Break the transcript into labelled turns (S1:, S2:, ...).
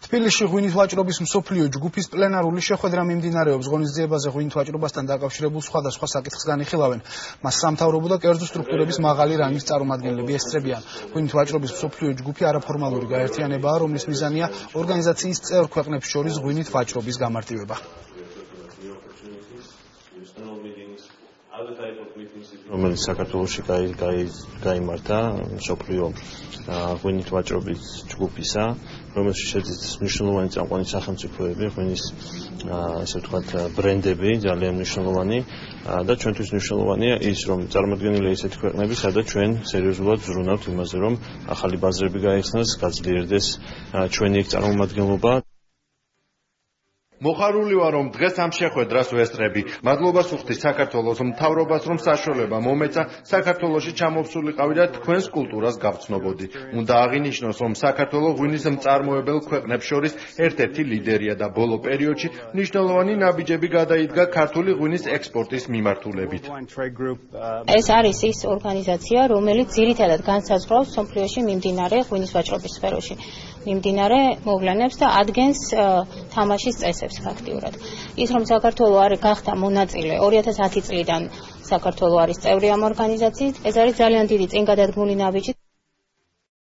S1: თბილისში ღვინის ვაჭრობის მსოფლიო ჯგუფის პლენარული შეხვედრა მიმდინარეობს. ღონისძიებაზე ღვინით ვაჭრობასთან დაკავშირებულ სხვადასხვა საკითხს განიხილავენ. მას სამთავრობო და კერძო სტრუქტურების მაღალი რანგის წარმომადგენლები ესწრებიან. ღვინით ვაჭრობის მსოფლიო ჯგუფი არაფორმალური გაერთიანებაა, რომლის მიზანია ორგანიზაციის წევრ ქვეყნებს შორის ღვინით ვაჭრობის გამარტივება.
S2: რომელიც საქართველოში გაიმართა მსოფლიო ღვინით ვაჭრობის ჯგუფისა, რომელშიც შედის მნიშვნელოვანი წამყვანი სახელმწიფოები, ღვინის ასე ვთქვათ ბრენდები, ძალიან მნიშვნელოვანი და ჩვენთვის მნიშვნელოვანია ის, რომ წარმოადგენილია ისეთი ქვეყნები, სადაც ჩვენ სერიოზულად ვზრუნავთ იმაზე, რომ ახალი ბაზრები გაიხსნას, გაძლიერდეს ჩვენი ეგ წარმომადგენლობა.
S3: მოხარული ვარ, რომ დღეს ამ შეხვედრას ვესწრები. მადლობას ვუხდი საქართველოს მთავრობას, რომ საშუალება მომეცა საქართველოში ჩამოვსულიყავი და თქვენს კულტურას გავცნობოდი. უნდა აღინიშნოს, რომ საქართველო ღვინის მწარმოებელ ქვეყნებს შორის ერთ-ერთი ლიდერია და ბოლო პერიოდში მნიშვნელოვანი ნაბიჯები გადაიდგა ქართული ღვინის ექსპორტის მიმართულებით.
S4: ეს არის ის ორგანიზაცია, რომელიც ძირითადად განსაზღვრავს მსოფლიოში მიმდინარე ღვინის ვაჭრობის სფეროში მიმდინარე მოვლენებს და ადგენს თამაშის წესებს ფაქტიურად. ის რომ საქართველო არის გახდა მონაწილე 2010 წლიდან საქართველო არის წევრი ამ ორგანიზაციის, ეს არის ძალიან დიდი წინგადადგმული ნაბიჯი.